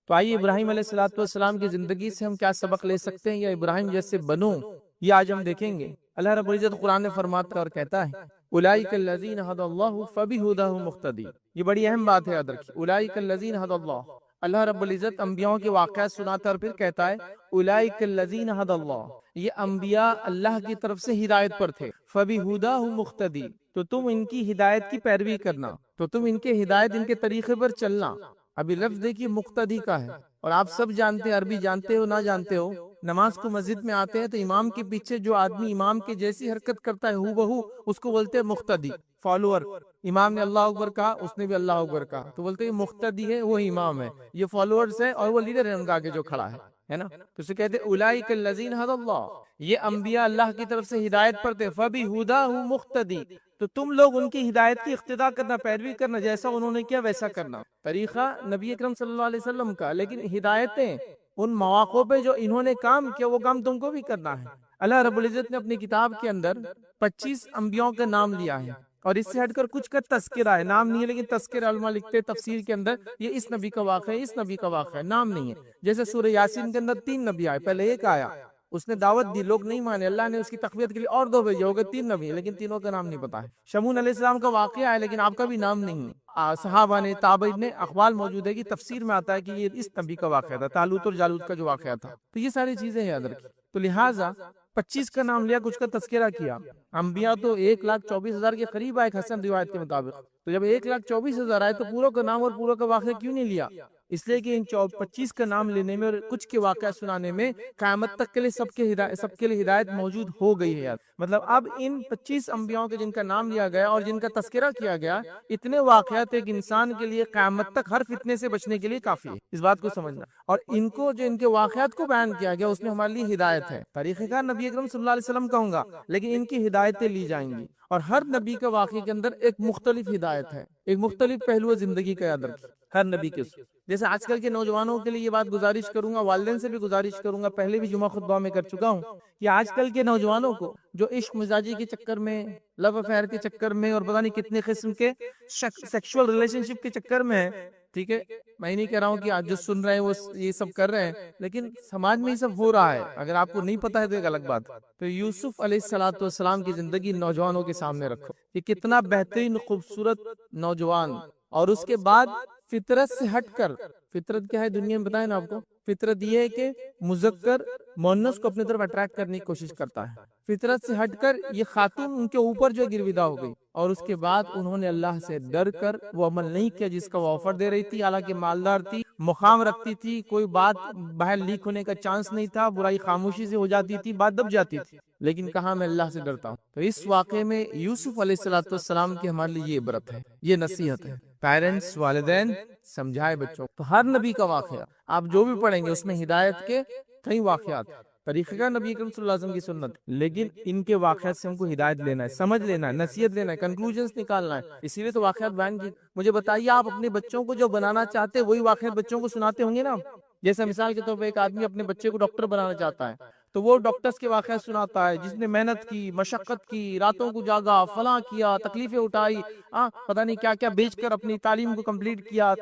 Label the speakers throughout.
Speaker 1: تو آئیے ابراہیم علیہ السلام کی زندگی سے ہم کیا سبق لے سکتے ہیں یا ابراہیم جیسے بنو، یہ آج ہم دیکھیں گے۔ اللہ رب العزت قرآن میں فرماتا ہے اور کہتا ہے اولئک الذین ھدی اللہ فبہداہ مقتدی۔ یہ بڑی اہم بات ہے، یاد رکھیے، اولئک الذین ھدی اللہ۔ اللہ رب العزت انبیاء کے واقعات سناتا ہے اور پھر کہتا ہے اولئک الذین ھدی اللہ، یہ انبیاء اللہ کی طرف سے ہدایت پر تھے، فبہداہ مقتدی، تو تم ان کی ہدایت کی پیروی کرنا، تو تم ان کے ہدایت، ان کے طریقے پر چلنا۔ ابھی لفظ دیکھیے مقتدی کا ہے، اور آپ سب جانتے ہیں، عربی جانتے ہو نہ جانتے ہو، نماز کو مسجد میں آتے ہیں تو امام کے پیچھے جو آدمی امام کے جیسی حرکت کرتا ہے ہو بہو، اس کو بولتے ہیں مقتدی، فالوور۔ امام نے اللہ اکبر کہا، اس نے بھی اللہ اکبر کہا، تو بولتے ہیں مقتدی ہے، وہ امام ہے، یہ فالوورز ہے، اور وہ لیڈر ہے ان کا آگے جو کھڑا ہے نا۔ تو اسے کہتے ہیں اولئک الذین ھدی اللہ، یہ انبیاء اللہ کی طرف سے ہدایت پر تھے، فبہداہ مقتدی، تو تم لوگ ان کی ہدایت کی اقتداء کرنا، پیروی کرنا، جیسا انہوں نے کیا ویسا کرنا۔ طریقہ نبی اکرم صلی اللہ علیہ وسلم کا، لیکن ہدایتیں ان مواقع پہ جو انہوں نے کام کیا، وہ کام تم کو بھی کرنا ہے۔ اللہ رب العزت نے اپنی کتاب کے اندر 25 انبیاء کا نام لیا ہے، اور اس سے ہٹ کر کچھ کا تذکرہ ہے، نام نہیں ہے، لیکن تذکرہ علماء لکھتے ہیں تفسیر کے اندر، یہ اس نبی کا واقعہ ہے، اس نبی کا واقعہ ہے، نام نہیں ہے۔ جیسے سورہ یاسین کے اندر 3 نبی آئے، پہلے ایک آیا، اس نے دعوت دی، لوگ نہیں مانے، اللہ نے اس کی تقویت کے لیے اور 2 بھیجے، ہو گئے 3 نبی، لیکن تینوں کا نام نہیں پتا ہے۔ شمون علیہ السلام کا واقعہ ہے، لیکن آپ کا بھی نام نہیں ہے۔ صحابہ نے، تابعین نے، اقوال موجود ہے کہ تفسیر میں آتا ہے کہ یہ اس نبی کا واقعہ تھا، طالوت اور جالوت کا جو واقعہ تھا۔ تو یہ ساری چیزیں یاد رکھی، تو لہٰذا 25 کا نام لیا، کچھ کا تذکرہ کیا۔ انبیاء تو 1,24,000 کے قریب آئے حسن روایت کے مطابق، تو جب 1,24,000 آئے تو پوروں کا نام اور پوروں کا واقعہ کیوں نہیں لیا؟ اس لیے کہ ان 25 کا نام لینے میں اور کچھ کے واقعہ سنانے میں قیامت تک کے لیے سب کے لیے ہدایت موجود ہو گئی ہے۔ یار مطلب اب ان 25 انبیاء کے جن کا نام لیا گیا اور جن کا تذکرہ کیا گیا، اتنے واقعات ایک انسان کے لیے قیامت تک ہر فتنے سے بچنے کے لیے کافی ہے، اس بات کو سمجھنا۔ اور ان کو جو ان کے واقعات کو بیان کیا گیا، اس میں ہمارے لیے ہدایت ہے۔ طریقہ کار نبی اکرم صلی اللہ علیہ وسلم کہوں گا، لیکن ان کی ہدایتیں لی جائیں گی، اور ہر نبی کا واقعے کے اندر ایک مختلف ہدایت ہے، ایک مختلف پہلو زندگی کا، یاد رکھیں ہر نبی کے۔ جیسے آج کل کے نوجوانوں کے لیے یہ بات گزارش کروں گا، والدین سے بھی گزارش کروں گا، پہلے بھی جمعہ خطبہ میں کر چکا ہوں، کہ آج کل کے نوجوانوں کو جو عشق مزاجی کے چکر میں، لو افیئر کے چکر میں، اور پتہ نہیں کتنے قسم کے سیکشول ریلیشن شپ کے چکر میں ہے، ٹھیک ہے، میں نہیں کہہ رہا ہوں کہ آج جو سن رہے ہیں وہ یہ سب کر رہے ہیں، لیکن سماج میں یہ سب ہو رہا ہے، اگر آپ کو نہیں پتا ہے تو ایک الگ بات۔ تو یوسف علیہ السلام کی زندگی نوجوانوں کے سامنے رکھو، کہ کتنا بہترین خوبصورت نوجوان، اور اس کے بعد فطرت سے ہٹ کر، فطرت کیا ہے دنیا میں بتائیں نا آپ کو، فطرت یہ ہے کہ مذکر مؤنث کو اپنی طرف اٹریکٹ کرنے کی کوشش کرتا ہے۔ فطرت سے ہٹ کر یہ خاتون ان کے اوپر جو گرویدہ ہو گئی، اور اس کے بعد انہوں نے اللہ سے ڈر کر وہ عمل نہیں کیا جس کا وہ آفر دے رہی تھی، حالانکہ مالدار تھی، مقام رکھتی تھی، کوئی بات باہر لیک ہونے کا چانس نہیں تھا، برائی خاموشی سے ہو جاتی تھی، بات دب جاتی تھی، لیکن کہا میں اللہ سے ڈرتا ہوں۔ تو اس واقعے میں یوسف علیہ السلام کی ہمارے لیے یہ عبرت ہے، یہ نصیحت ہے۔ پیرنٹس، والدین سمجھائے بچوں کو۔ تو ہر نبی کا واقعہ آپ جو بھی پڑھیں گے اس میں ہدایت کے کئی واقعات، طریقہ کا نبی اکرم صلی اللہ علیہ وسلم کی سنت، لیکن ان کے واقعات سے ہم کو ہدایت لینا ہے، سمجھ لینا ہے، نصیحت لینا ہے، کنکلوژنز نکالنا ہے، اسی لیے تو واقعات بیان کی۔ مجھے بتائیے، آپ اپنے بچوں کو جو بنانا چاہتے ہیں وہی واقعات بچوں کو سناتے ہوں گے نا؟ جیسے مثال کے طور پہ ایک آدمی اپنے بچے کو ڈاکٹر بنانا چاہتا ہے، تو وہ ڈاکٹرز کے واقعات سناتا ہے، جس نے محنت کی، مشقت کی، راتوں کو جاگا، فلاں کیا، تکلیفیں اٹھائی، پتہ نہیں کیا کیا بیچ کر اپنی تعلیم کو کمپلیٹ کیا،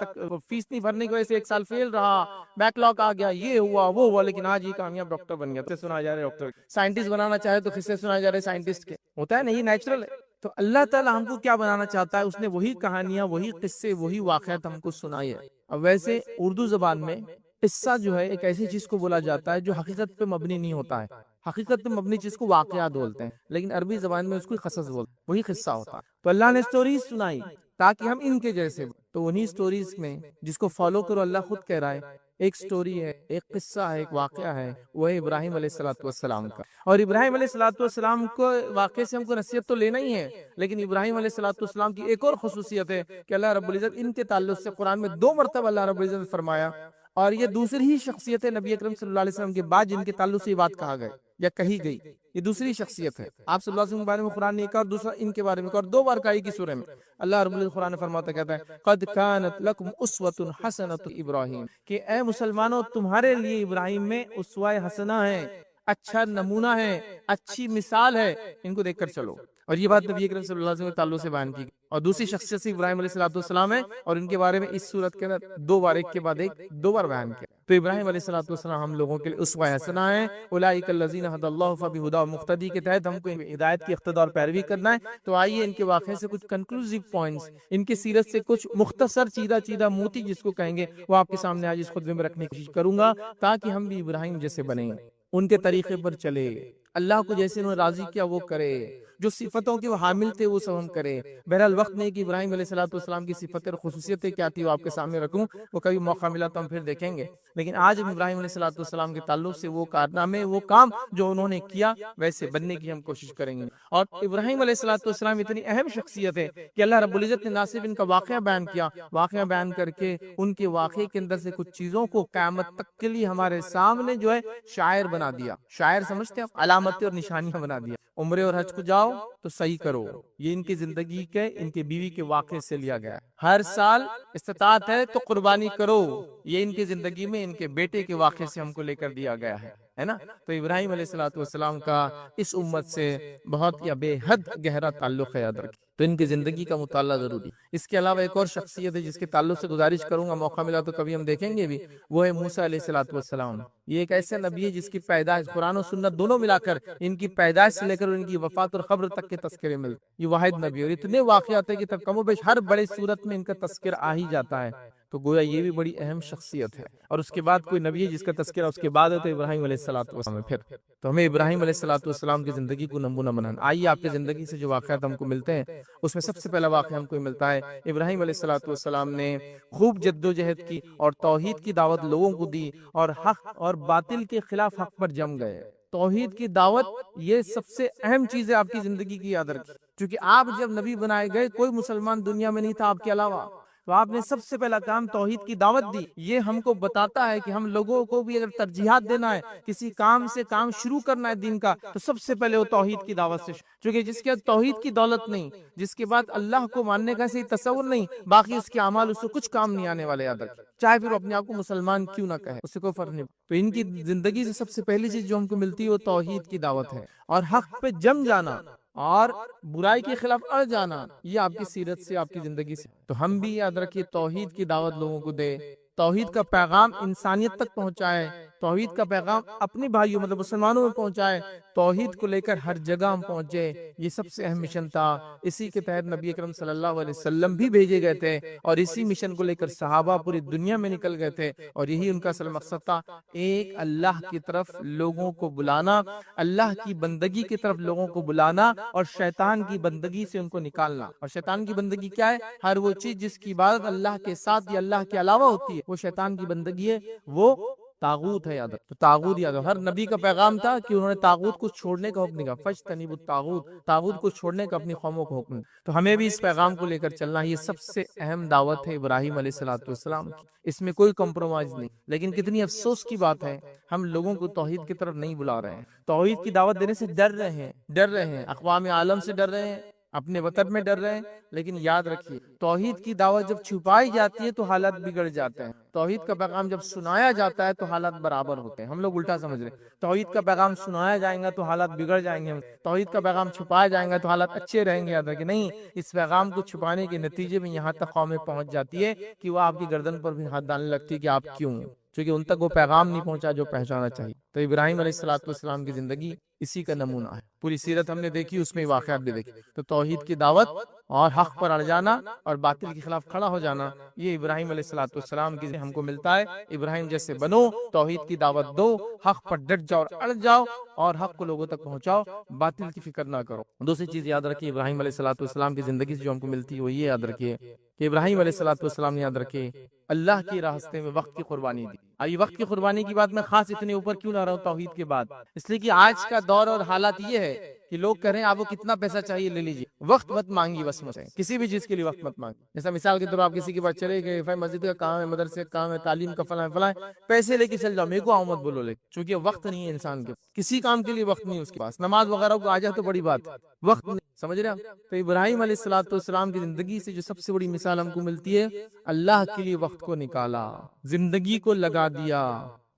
Speaker 1: فیس نہیں بھرنے کی وجہ سے 1 سال فیل رہا، بیک لاگ آ گیا، یہ ہوا وہ ہوا، لیکن آج یہ کامیاب ڈاکٹر بن گیا۔ قصے سنائے جا رہے ڈاکٹر، سائنٹسٹ بنانا چاہے تو قصے سنائے جا رہے سائنٹسٹ کے، ہوتا ہے نا، یہ نیچرل ہے۔ تو اللہ تعالیٰ ہم کو کیا بنانا چاہتا ہے، اس نے وہی کہانیاں، وہی قصے، وہی واقعات ہم کو سنائی ہے۔ اب ویسے اردو زبان میں قصہ جو ہے ایک ایسی چیز کو بولا جاتا ہے جو حقیقت پہ مبنی نہیں ہوتا ہے، حقیقت پہ مبنی چیز کو واقعات بولتے ہیں، لیکن عربی زبان میں اس کو قصص بولتے ہیں، وہی قصہ ہوتا ہے۔ تو اللہ نے سٹوریز سنائی تاکہ ہم ان کے جیسے، تو انہی سٹوریز میں جس کو فالو کرو، اللہ خود کہہ رہا ہے ایک سٹوری ہے، ایک قصہ ہے، ایک واقعہ ہے، وہ ہے ابراہیم علیہ السلام کا۔ اور ابراہیم علیہ السلام کو واقعے سے ہم کو نصیحت تو لینا ہی ہے، لیکن ابراہیم علیہ السلام کی ایک اور خصوصیت ہے کہ اللہ رب العزت ان کے تعلق سے قرآن میں 2 مرتبہ اللہ رب العزت نے فرمایا، اور یہ دوسری ہی شخصیت ہے نبی اکرم صلی اللہ علیہ وسلم کے بعد جن کے تعلق سے یہ بات کہا گئے یا کہی گئی، یہ دوسری شخصیت ہے۔ آپ صلی اللہ علیہ وسلم کے بارے میں قرآن نے ایک اور دوسرا ان کے بارے میں اور 2 بار کہی کی سورہ میں، اللہ رب العزت قرآن فرماتا کہتا ہے قد کانت لکم اسوۃ حسنۃ ابراہیم، کہ اے مسلمانوں تمہارے لیے ابراہیم میں اسوہ حسنہ ہے، اچھا نمونہ ہے، اچھی مثال ہے، ان کو دیکھ کر چلو۔ اور یہ بات نبی اکرم صلی اللہ علیہ وسلم کے تعلق سے بیان کی گئی۔ اور دوسری شخصیت سے ابراہیم علیہ السلام ہے، اور ان کے بارے میں اس صورت کے اندر دو بار، ایک کے بعد ایک دو بار بیان کیا۔ تو ابراہیم علیہ السلام ہم لوگوں کے لیے اسوہ حسنہ ہیں۔ اولئک الذین ھدی اللہ فبہداہ مقتدی کے تحت ہم کو ہدایت کی اقتداء اور پیروی کرنا ہے۔ تو آئیے ان کے واقعے سے کچھ کنکلوزیو پوائنٹس، ان کی سیرت سے کچھ مختصر چیدہ موتی جس کو کہیں گے، وہ آپ کے سامنے آج اس خطبے میں رکھنے کی کوشش کروں گا، تاکہ ہم بھی ابراہیم جیسے بنیں، ان کے طریقے پر چلے، اللہ کو جیسے انہوں نے راضی کیا وہ کرے، جو صفتوں کے وہ حامل تھے وہ سب ہم کرے۔ بہرحال وقت نہیں کہ ابراہیم علیہ السلام کی صفتیں اور خصوصیتیں کیا تھی وہ آپ کے سامنے رکھوں، وہ کبھی موقع ملا تو ہم پھر دیکھیں گے۔ لیکن آج ہم ابراہیم علیہ السلام کے تعلق سے وہ کارنامے، وہ کام جو انہوں نے کیا، ویسے بننے کی ہم کوشش کریں گے۔ اور ابراہیم علیہ السلام اتنی اہم شخصیت ہے کہ اللہ رب العزت نے نہ صرف ان کا واقعہ بیان کیا، واقعہ بیان کر کے ان کے واقعے کے اندر سے کچھ چیزوں کو قیامت تک کے لیے ہمارے سامنے جو ہے شاعر بنا دیا۔ شاعر سمجھتے ہیں، علامتیں اور نشانیاں بنا دیا۔ عمرے اور حج کو جاؤ تو صحیح کرو، یہ ان کی زندگی کے، ان کے بیوی کے واقعے سے لیا گیا ہے۔ ہر سال استطاعت ہے تو قربانی کرو، یہ ان کی زندگی میں ان کے بیٹے کے واقعے سے ہم کو لے کر دیا گیا ہے نا۔ تو ابراہیم علیہ السلام کا اس امت سے بہت یا بے حد گہرا تعلق ہے، یاد رکھیں۔ تو ان کی زندگی کا مطالعہ ضروری۔ اس کے علاوہ ایک اور شخصیت ہے جس کے تعلق سے گزارش کروں گا، موقع ملا تو کبھی ہم دیکھیں گے بھی، وہ ہے موسیٰ علیہ السلام۔ یہ ایک ایسا نبی ہے جس کی پیدائش، قرآن و سنت دونوں ملا کر، ان کی پیدائش سے لے کر ان کی وفات اور قبر تک کے تذکرے ملتے۔ یہ واحد نبی، اور اتنے واقعات ہیں کہ تب کم و بیش ہر بڑے صورت میں ان کا تذکرہ آ ہی جاتا ہے۔ تو گویا یہ بھی بڑی اہم شخصیت ہے۔ اور اس کے بعد کوئی نبی ہے جس کا تذکرہ اس کے بعد ہے تو ابراہیم علیہ السلام ہے۔ پھر تو ہمیں ابراہیم علیہ السلام کی زندگی کو نمونہ بنانا۔ آئیے آپ کی زندگی سے جو واقعات ہم کو ملتے ہیں، اس میں سب سے پہلا واقعہ ہم کو ملتا ہے، ابراہیم علیہ السلام نے خوب جد و جہد کی اور توحید کی دعوت لوگوں کو دی، اور حق اور باطل کے خلاف حق پر جم گئے۔ توحید کی دعوت یہ سب سے اہم چیز ہے آپ کی زندگی کی، یاد رکھیں، کیونکہ آپ جب نبی بنائے گئے کوئی مسلمان دنیا میں نہیں تھا آپ کے علاوہ، تو آپ نے سب سے پہلا کام توحید کی دعوت دی۔ یہ ہم کو بتاتا ہے کہ ہم لوگوں کو بھی اگر ترجیحات دینا ہے، کسی کام سے کام شروع کرنا ہے دین کا، تو سب سے پہلے وہ توحید کی دعوت سے، کیونکہ جس کے بعد توحید کی دولت نہیں، جس کے بعد اللہ کو ماننے کا صحیح تصور نہیں، باقی اس کے اعمال اس سے کچھ کام نہیں آنے والے، یاد رکھیں، چاہے پھر وہ اپنے آپ کو مسلمان کیوں نہ کہے، اس سے کوئی فرق نہیں۔ تو ان کی زندگی سے سب سے پہلی چیز جو ہم کو ملتی ہے وہ توحید کی دعوت ہے، اور حق پہ جم جانا اور برائی کے خلاف اڑ جانا، یہ آپ کی سیرت سے، آپ کی زندگی سے۔ تو ہم بھی یاد رکھیے توحید کی دعوت لوگوں کو دے، توحید کا پیغام انسانیت تک پہنچائے، توحید کا پیغام اپنی بھائیوں مطلب مسلمانوں میں پہنچائے، توحید کو لے کر ہر جگہ ہم پہنچے، یہ سب سے اہم مشن تھا۔ اسی کے تحت نبی اکرم صلی اللہ علیہ وسلم بھی بھیجے گئے تھے، اور اسی مشن کو لے کر صحابہ پوری دنیا میں نکل گئے تھے، اور یہی ان کا اصل مقصد تھا، ایک اللہ کی طرف لوگوں کو بلانا، اللہ کی بندگی کی طرف لوگوں کو بلانا، اور شیطان کی بندگی سے ان کو نکالنا۔ اور شیطان کی بندگی کیا ہے؟ ہر وہ چیز جس کی عبادت اللہ کے ساتھ یا اللہ کے علاوہ ہوتی ہے، وہ شیطان کی بندگی ہے، وہ طاغوت ہے، یاد رکھو۔ تو طاغوت یاد رکھو، ہر نبی کا پیغام تھا کہ انہوں نے طاغوت کو چھوڑنے کا حکم دیا، فاجتنبوا الطاغوت، طاغوت کو چھوڑنے کا اپنی قوموں کو حکم دیا۔ تو ہمیں بھی اس پیغام کو لے کر چلنا، یہ سب سے اہم دعوت ہے ابراہیم علیہ السلام کی، اس میں کوئی کمپرومائز نہیں۔ لیکن کتنی افسوس کی بات ہے، ہم لوگوں کو توحید کی طرف نہیں بلا رہے ہیں، توحید کی دعوت دینے سے ڈر رہے ہیں، اقوام عالم سے ڈر رہے ہیں، اپنے وطن میں ڈر رہے ہیں۔ لیکن یاد رکھیے، توحید کی دعوت جب چھپائی جاتی ہے تو حالات بگڑ جاتے ہیں، توحید کا پیغام جب سنایا جاتا ہے تو حالات برابر ہوتے ہیں۔ ہم لوگ الٹا سمجھ رہے ہیں، توحید کا پیغام سنایا جائیں گا تو حالات بگڑ جائیں گے، توحید کا پیغام چھپایا جائیں گا تو حالات اچھے رہیں گے، یاد رکھیں، نہیں، اس پیغام کو چھپانے کے نتیجے میں یہاں تک قومیں پہنچ جاتی ہے کہ وہ آپ کی گردن پر بھی ہاتھ ڈالنے لگتی ہے کہ آپ کیوں، کیونکہ ان تک وہ پیغام نہیں پہنچا جو پہنچانا چاہیے۔ تو ابراہیم علیہ السلام کی زندگی اسی کا نمونہ ہے، پوری سیرت ہم نے دیکھی، اس میں واقعات بھی دیکھی۔ تو توحید کی دعوت اور حق پر اڑ جانا اور باطل کے خلاف کھڑا ہو جانا، یہ ابراہیم علیہ السلام کی ہم کو ملتا ہے۔ ابراہیم جیسے بنو، توحید کی دعوت دو، حق پر ڈٹ جاؤ اور اڑ جاؤ، اور حق کو لوگوں تک پہنچاؤ، باطل کی فکر نہ کرو۔ دوسری چیز یاد رکھیے ابراہیم علیہ السلام کی زندگی سے جو ہم کو ملتی ہے وہ یہ یاد رکھیے کہ ابراہیم علیہ السلام نے یاد رکھے اللہ کے راستے میں وقت کی قربانی دی۔ ابھی وقت کی قربانی کی بات میں خاص اتنے اوپر کیوں نہ رہا ہوں توحید کے بعد، اس لیے کہ آج کا دور اور حالات یہ ہے کہ لوگ کہہ رہے ہیں آپ کو کتنا پیسہ چاہیے لے لیجیے، وقت مت مانگی، بس مجھے کسی بھی چیز کے لیے وقت مت مانگی۔ جیسا مثال کے طور پر آپ کسی کے پاس چلے گئے، بھائی مسجد کا کام ہے، مدرسے کا کام ہے، تعلیم کا فلاں فلاں، پیسے لے کے چل جاؤ، میرے کو آؤ مت بولو، لے، چونکہ وقت نہیں ہے انسان کے، کسی کام کے لیے وقت نہیں ہے اس کے پاس، نماز وغیرہ کو آ جائے تو بڑی بات، وقت نہیں، سمجھ رہے ہیں؟ تو ابراہیم علیہ السلام کی زندگی سے جو سب سے بڑی مثال ہم کو ملتی ہے، اللہ کے لیے وقت کو نکالا، زندگی کو لگا دیا،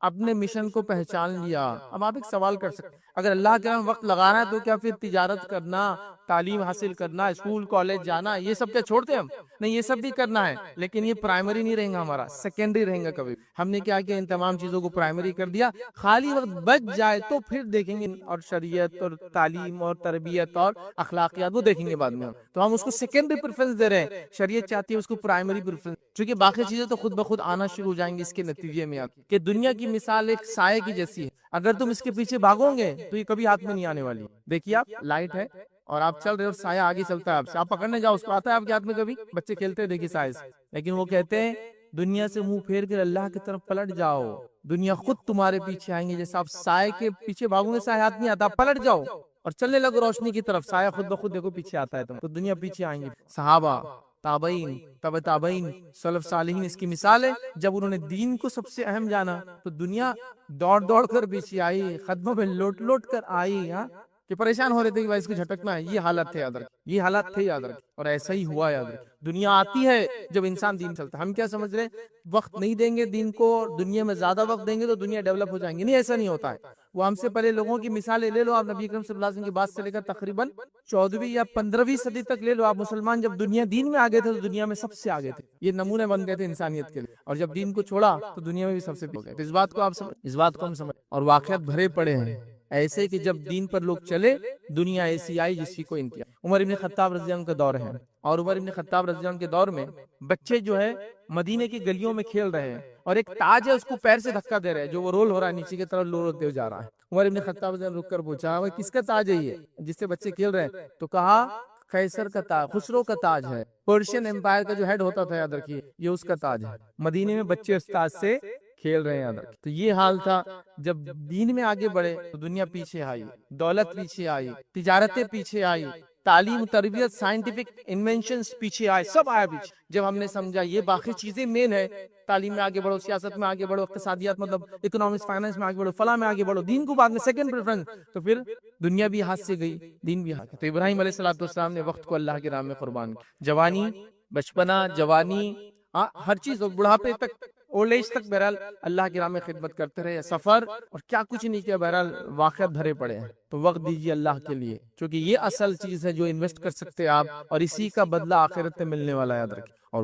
Speaker 1: اپنے مشن کو پہچان لیا۔ اب آپ ایک سوال کر سکتے ہیں، اگر اللہ کے نام وقت لگانا ہے تو کیا پھر تجارت کرنا، تعلیم حاصل کرنا، اسکول کالج جانا، یہ سب کیا چھوڑتے ہم؟ نہیں، یہ سب بھی کرنا ہے، لیکن یہ پرائمری نہیں رہیں گا، ہمارا سیکنڈری رہیں گا کبھی. ہم نے کیا ان تمام چیزوں کو پرائمری کر دیا. خالی وقت بچ جائے تو پھر دیکھیں گے، اور شریعت اور تعلیم اور تربیت اور اخلاقیات وہ دیکھیں گے بعد میں. تو ہم اس کو سیکنڈری پریفرنس دے رہے ہیں، شریعت چاہتی ہے اس کو پرائمری پریفرنس، چونکہ باقی چیزیں تو خود بخود آنا شروع ہو جائیں گی اس کے نتیجے میں. آپ کہ دنیا کی مثال ایک سائے کی جیسی ہے، اگر تم اس کے پیچھے بھاگو گے تو یہ کبھی ہاتھ میں نہیں آنے والی. دیکھیے آپ، لائٹ ہے اور آپ چل رہے اور سایہ آگے چلتا ہے آپ سے، آپ پکڑنے جاؤ اس کو، آتا ہے آپ کے ہاتھ میں کبھی؟ بچے کھیلتے ہیں دیکھیے سائے سے، لیکن وہ کہتے ہیں دنیا سے منہ پھیر کر اللہ کی طرف پلٹ جاؤ، دنیا خود تمہارے پیچھے آئیں گے. جیسا آپ سائے کے پیچھے بھاگو گے، سایہ ہاتھ نہیں آتا، پلٹ جاؤ اور چلنے لگو روشنی کی طرف، سایہ خود بخود دیکھو پیچھے آتا ہے، تو دنیا پیچھے آئیں گی. صحابہ، تابعین، تبع تابعین، سلف صالحین اس کی مثال ہے. جب انہوں نے دین کو سب سے اہم جانا تو دنیا دوڑ دوڑ کر پیچھے آئی، قدموں میں لوٹ لوٹ کر آئی، کہ پریشان ہو رہے تھے کہ بھائی اس کو جھٹکنا ہے. یہ حالت تھے یاد رکھ، یہ حالت تھے یاد رکھ، اور ایسا ہی ہوا یاد رکھ. دنیا آتی ہے جب انسان دین چلتا ہے. ہم کیا سمجھ رہے ہیں وقت نہیں دیں گے دین کو، اور دنیا میں زیادہ وقت دیں گے تو دنیا ڈیولپ ہو جائیں گی. نہیں، ایسا نہیں ہوتا ہے. وہ ہم سے پہلے لوگوں کی مثالیں لے لو آپ، نبی اکرم صلی اللہ علیہ وسلم کی بات سے لے کر تقریباً 14ویں یا 15ویں صدی تک لے لو آپ. مسلمان جب دنیا دین میں آگے تھے تو دنیا میں سب سے آگے تھے، یہ نمونے بن گئے تھے انسانیت کے لیے. اور جب دین کو چھوڑا تو دنیا میں بھی سب سے پیچھے ہو گئے. اس بات کو آپ سمجھ، اس بات کو ہم سمجھ. اور واقعات بھرے پڑے ہیں ایسے کہ جب دین پر لوگ چلے دنیا ایسی آئی جس کی کوئی انتہا. عمر ابن خطاب رضی اللہ عنہ کا دور ہے، اور عمر ابن خطاب رضی اللہ عنہ کے دور میں بچے جو ہے مدینے کی گلیوں میں کھیل رہے ہیں، اور ایک تاج ہے اس کو پیر سے دھکا دے رہے ہیں، جو وہ رول ہو رہا ہے نیچے کی طرف، رول ہوتے جا رہا ہے. عمر ابن خطاب رضی اللہ عنہ رک کر پوچھا وہ کس کا تاج ہے یہ جس سے بچے کھیل رہے ہیں؟ تو کہا قیصر کا تاج، خسرو کا تاج ہے، پرشین امپائر کا جو ہیڈ ہوتا تھا یاد رکھیے، یہ اس کا تاج ہے. مدینے میں بچے اس تاج سے کھیل رہے ہیں یاد رکھیے. تو یہ حال تھا جب دین میں آگے بڑھے تو دنیا پیچھے آئی، دولت پیچھے آئی، تجارتیں پیچھے آئی، تعلیم، تربیت، سائنٹیفک انوینشنز پیچھے آئے، سب آیا پیچھے. جب ہم نے سمجھا یہ باقی چیزیں مین ہے، تعلیم میں آگے بڑھو، سیاست میں آگے بڑھو، اقتصادیات مطلب اکنامکس فائنانس میں آگے بڑھو، فلاں میں آگے بڑھو، دین کو بعد میں سیکنڈ پریفرنس، تو پھر دنیا بھی ہاتھ سے گئی، دین بھی ہاتھ. تو ابراہیم علیہ السلام نے وقت کو اللہ کی راہ میں قربان کیا. جوانی، بچپنا، جوانی، ہر چیز، بڑھاپے تک، اولڈ ایج تک بہرحال اللہ کی راہ میں خدمت کرتے رہے. سفر اور کیا کچھ نہیں کیا، بہرحال واقعات بھرے پڑے ہیں. تو وقت دیجیے اللہ کے لیے، کیونکہ یہ اصل چیز ہے جو انویسٹ کر سکتے آپ، اور اسی کا بدلہ آخرت میں ملنے والا ہے. یاد رکھیں. اور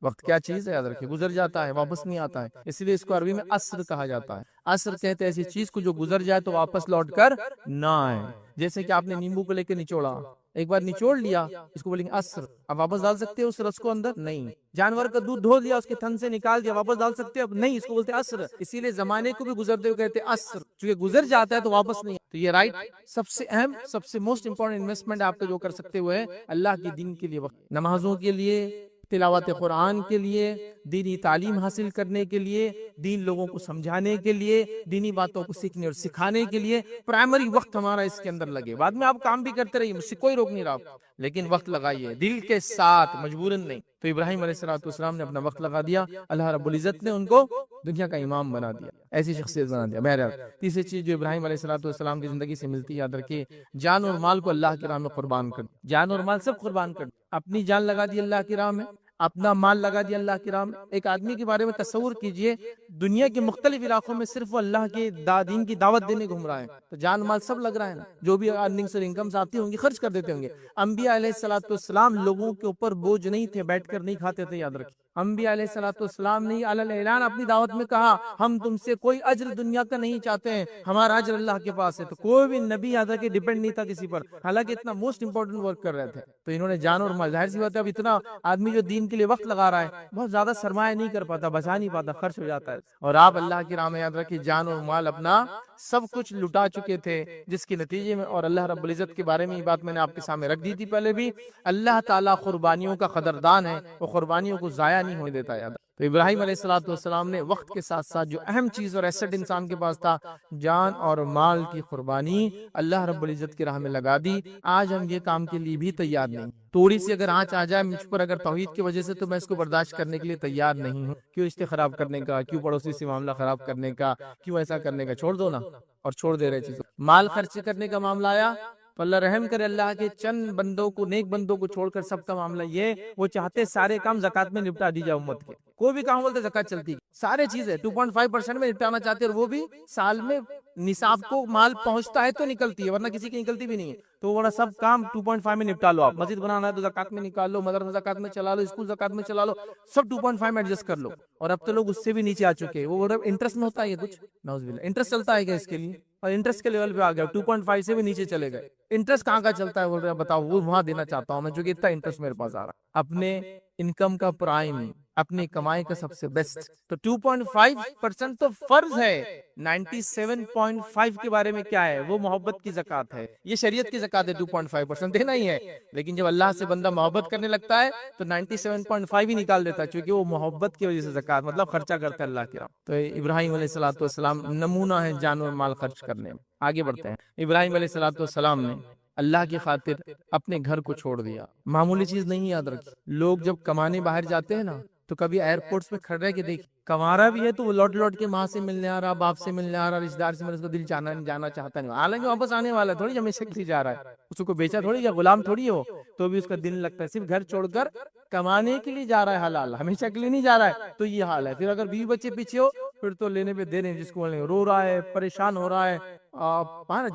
Speaker 1: وقت کیا چیز ہے یاد رکھیں، گزر جاتا ہے، واپس نہیں آتا ہے. اس لیے اس کو عربی میں عصر کہا جاتا ہے. عصر کہتے ہیں ایسی چیز کو جو گزر جائے تو واپس لوٹ کر نہ آئے. جیسے کہ آپ نے نیمبو کو لے کے نچوڑا، ایک بار نچوڑ لیا، اس کو بولیں گے عصر. اب واپس ڈال سکتے ہیں اس رس کو اندر؟ نہیں. جانور کا دودھ دھو دیا، اس کے تھن سے نکال دیا، واپس ڈال سکتے ہیں؟ اب نہیں. اس کو بولتے ہیں عصر. اسی لیے زمانے کو بھی گزرتے ہوئے کہتے ہیں عصر، چونکہ گزر جاتا ہے تو واپس نہیں. تو یہ رائٹ سب سے اہم، سب سے موسٹ امپورٹنٹ انویسٹمنٹ آپ کا جو کر سکتے ہوئے اللہ کے دین کے لیے. وقت نمازوں کے لیے، تلاوت قرآن کے لیے، دینی تعلیم حاصل کرنے کے لیے، دین لوگوں کو سمجھانے کے لیے، دینی باتوں کو سیکھنے اور سکھانے کے لیے پرائمری وقت ہمارا اس کے اندر لگے. بعد میں آپ کام بھی کرتے رہیے، مجھ سے کوئی روک نہیں رہا، لیکن وقت لگائیے دل کے ساتھ، مجبوراً نہیں. تو ابراہیم علیہ السلام نے اپنا وقت لگا دیا، اللہ رب العزت نے ان کو دنیا کا امام بنا دیا، ایسی شخصیت بنا دیا. بہرحال تیسری چیز جو ابراہیم علیہ السلام کی زندگی سے ملتی ہے، یاد رکھیے، جان اور مال کو اللہ کی راہ میں قربان کر. جان اور مال سب قربان کر. اپنی جان لگا دی اللہ کی راہ میں، اپنا مال لگا دیا اللہ کی راہ میں. ایک آدمی کے بارے میں تصور کیجئے، دنیا کے مختلف علاقوں میں صرف وہ اللہ کے دین کی دعوت دینے گھوم رہا ہے، تو جان مال سب لگ رہا ہے نا. جو بھی ارننگز اور انکمز آتی ہوں گی خرچ کر دیتے ہوں گے. انبیاء علیہ السلام لوگوں کے اوپر بوجھ نہیں تھے، بیٹھ کر نہیں کھاتے تھے. یاد رکھیں، انبیاء علیہ السلام نے علی اعلان اپنی دعوت میں کہا ہم تم سے کوئی اجر دنیا کا نہیں چاہتے ہیں، ہمارا اجر اللہ کے پاس ہے. تو کوئی بھی نبی یاد رکھے ڈیپینڈ نہیں تھا کسی پر، حالانکہ اتنا موسٹ امپورٹنٹ ورک کر رہے تھے. تو انہوں نے جان اور مال، ظاہر سی بات ہے اب اتنا آدمی جو دین کے لیے وقت لگا رہا ہے بہت زیادہ سرمایہ نہیں کر پاتا، بچا نہیں پاتا، خرچ ہو جاتا ہے. اور آپ اللہ کی راہ میں یاد رکھیں جان اور مال اپنا سب کچھ لٹا چکے تھے، جس کے نتیجے میں، اور اللہ رب العزت کے بارے میں یہ بات میں نے آپ کے سامنے رکھ دی تھی پہلے بھی، اللہ تعالیٰ قربانیوں کا قدردان ہے، وہ قربانیوں کو ضائع نہیں ہونے دیتا. یاد. تو ابراہیم علیہ السلام نے وقت کے ساتھ ساتھ جو اہم چیز اور ایسٹ انسان کے پاس تھا، جان اور مال کی قربانی اللہ رب العزت کی راہ میں لگا دی. آج ہم یہ کام کے لیے بھی تیار نہیں. تھوڑی سی اگر آنچ آ جائے مجھ پر اگر توحید کی وجہ سے، تو میں اس کو برداشت کرنے کے لیے تیار نہیں ہوں. کیوں رشتے خراب کرنے کا، کیوں پڑوسی سے معاملہ خراب کرنے کا، کیوں ایسا کرنے کا، چھوڑ دو نا. اور چھوڑ دے رہے چیزوں. مال خرچ کرنے کا معاملہ آیا تو اللہ رحم کرے، اللہ کے چند بندوں کو، نیک بندوں کو چھوڑ کر سب کا معاملہ یہ، وہ چاہتے سارے کام زکات میں نپٹا دی جائے امت کے. کوئی بھی کام بولتے زکات چلتی، سارے چیزیں 2.5% میں نپٹانا چاہتے، اور وہ بھی سال میں نصاب کو مال پہنچتا ہے تو نکلتی ہے، ورنہ کسی کی نکلتی بھی نہیں ہے۔ تو بڑا سب کام 2.5 میں نپٹا لو، آپ مسجد بنانا ہے تو زکات میں نکال لو، مدرسہ زکات میں چلا لو، اسکول زکات میں چلا لو، سب 2.5 میں ایڈجسٹ کر لو۔ اور اب تو لوگ اس سے بھی نیچے آ چکے ہیں، وہ بول رہے انٹرسٹ میں ہوتا ہے یہ کچھ، نعوذ باللہ انٹرسٹ چلتا ہے کیا اس کے لیے؟ اور انٹرسٹ کے لیول پہ آ گیا، 2.5 سے بھی نیچے چلے گئے۔ انٹرسٹ کہاں کا چلتا ہے بول رہے ہیں، بتاؤ، وہ وہاں دینا چاہتا ہوں میں جو کہ اتنا انٹرسٹ میرے پاس آ رہا ہے۔ اپنے انکم کا پرائم، اپنی کمائی کا سب سے بیسٹ، تو 2.5% تو فرض ہے، 97.5 کے بارے میں کیا ہے؟ وہ محبت کی زکات ہے، یہ شریعت کی زکات ہے، 2.5% دینا ہی ہے۔ لیکن جب اللہ سے بندہ محبت کرنے لگتا ہے تو 97.5 ہی نکال دیتا ہے، چونکہ وہ محبت کی وجہ سے زکات مطلب خرچہ کرتا ہے اللہ کے راہ۔ تو ابراہیم علیہ السلام نمونہ ہے جان اور مال خرچ کرنے میں۔ آگے بڑھتے ہیں۔ ابراہیم علیہ السلام نے اللہ کی خاطر اپنے گھر کو چھوڑ دیا، معمولی چیز نہیں یاد رکھی۔ لوگ جب کمانے باہر جاتے ہیں نا تو کبھی ایئرپورٹس پہ کھڑ رہے کہ دیکھ کمارا بھی ہے تو وہ لوٹ کے ماں سے ملنے آ رہا، باپ سے ملنے آ رہا، رشتہ دار سے ملنے، اس کا دل جانا چاہتا نہیں، حالانکہ واپس آنے والا ہے، تھوڑی ہمیشہ کے لیے جا رہا ہے، اس کو بیچا تھوڑی یا غلام تھوڑی ہو، تو بھی اس کا دل لگتا ہے، صرف گھر چھوڑ کر کمانے کے لیے جا رہا ہے حلال، ہمیشہ کے لیے نہیں جا رہا ہے۔ تو یہ حال ہے۔ پھر اگر بیوی بچے پیچھے ہو پھر تو لینے پہ دے رہے ہیں، جس کو رو رہا ہے، پریشان ہو رہا ہے،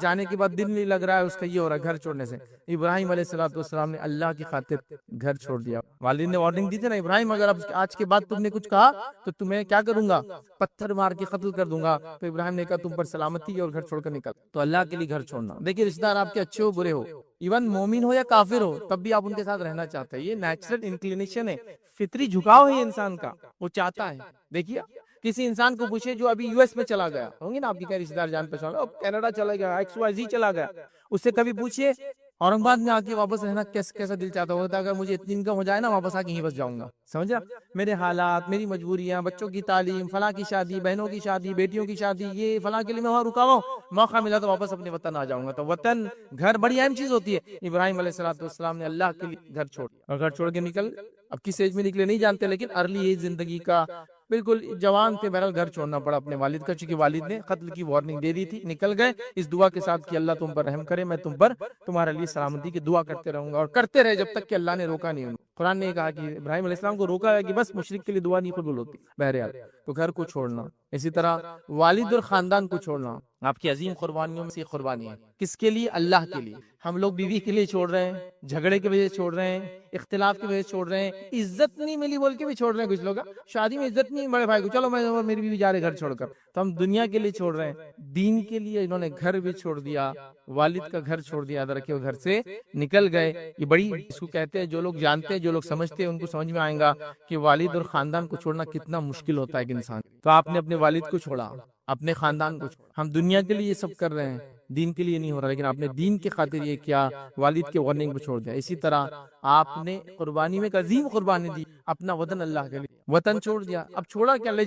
Speaker 1: جانے کے بعد دل نہیں لگ رہا ہے اس کا، یہ ہو رہا ہے گھر چھوڑنے سے۔ ابراہیم علیہ السلام نے اللہ کی خاطر گھر چھوڑ دیا۔ والد نے وارننگ دی تھی نا، ابراہیم اگر اب آج کے بعد تم نے کچھ کہا تو تمہیں کیا کروں گا، پتھر مار کے قتل کر دوں گا۔ تو ابراہیم نے کہا تم پر سلامتی ہے اور گھر چھوڑ کر نکل۔ تو اللہ کے لیے گھر چھوڑنا، دیکھیے رشتہ دار آپ کے اچھے ہو برے ہو، ایون مومن ہو یا کافر ہو، تب بھی آپ ان کے ساتھ رہنا چاہتے ہیں، یہ نیچرل انکلینیشن ہے، فطری جھکاؤ ہے انسان کا، وہ چاہتا ہے۔ دیکھیے کسی انسان کو پوچھے جو ابھی US میں چلا گیا، ہوں گے نا آپ کی رشتہ دار جان پہچان، کینیڈا چلا گیا، XYZ چلا گیا، اس سے کبھی پوچھیے اورنگ آباد میں آ کے واپس رہنا کیسا دل چاہتا ہوتا ہے، اگر مجھے اتنی انکم ہو جائے نا واپس آ کے یہیں بس جاؤں گا، سمجھا؟ میرے حالات، میری مجبوریاں، بچوں کی تعلیم، فلاں کی شادی، بہنوں کی شادی، بیٹیوں کی شادی، یہ فلاں کے لیے میں وہاں رکا ہوا ہوں، موقع ملا تو واپس اپنے وطن آ جاؤں گا۔ تو وطن، گھر بڑی اہم چیز ہوتی ہے۔ ابراہیم علیہ السلام نے اللہ کے لیے گھر چھوڑ، اور گھر چھوڑ کے نکل، اب کس ایج میں نکلے نہیں جانتے، لیکن ارلی ایج زندگی کا، بالکل جوان تھے، بہرحال گھر چھوڑنا پڑا اپنے والد کا، چونکہ والد نے قتل کی وارننگ دے دی تھی۔ نکل گئے اس دعا کے ساتھ کہ اللہ تم پر رحم کرے، میں تم پر تمہارے لیے سلامتی کی دعا کرتے رہوں گا، اور کرتے رہے جب تک کہ اللہ نے روکا نہیں۔ قرآن نے کہا کہ ابراہیم علیہ السلام کو روکا ہے کہ بس مشرک کے لیے دعا نہیں قبول ہوتی، بہرحال تو گھر کو چھوڑنا، اسی طرح والد اور خاندان کو چھوڑنا آپ کی عظیم قربانیوں میں سے ایک قربانی ہے۔ کس کے لیے؟ اللہ کے لیے۔ ہم لوگ بیوی کے لیے چھوڑ رہے ہیں، جھگڑے کی وجہ سے چھوڑ رہے ہیں، اختلاف کی وجہ سے چھوڑ رہے ہیں، عزت نہیں ملی بول کے بھی چھوڑ رہے ہیں کچھ لوگ، شادی میں عزت نہیں بڑے بھائی کو، چلو میں اور میری بیوی جا رہے گھر چھوڑ کر، تو ہم دنیا کے لیے چھوڑ رہے ہیں، دین کے لیے انہوں نے گھر بھی چھوڑ دیا، والد کا گھر چھوڑ دیا، یاد رکھے وہ گھر سے نکل گئے۔ یہ بڑی، اس کو کہتے ہیں، جو لوگ جانتے ہیں، جو لوگ سمجھتے ہیں ان کو سمجھ میں آئے گا کہ والد اور خاندان کو چھوڑنا کتنا مشکل ہوتا ہے ایک انسان۔ تو آپ نے اپنے والد کو چھوڑا، اپنے خاندان کو چھوڑا۔ ہم دنیا کے لیے یہ سب کر رہے ہیں، دین کے لیے نہیں ہو رہا، لیکن آپ نے دین کے خاطر یہ کیا، والد کے وارننگ کو چھوڑ دیا۔ اسی طرح آپ نے قربانی میں ایک عظیم قربانی دی، اپنا وطن اللہ کے لیے، وطن چھوڑ دیا۔ اب چھوڑا کیا، لے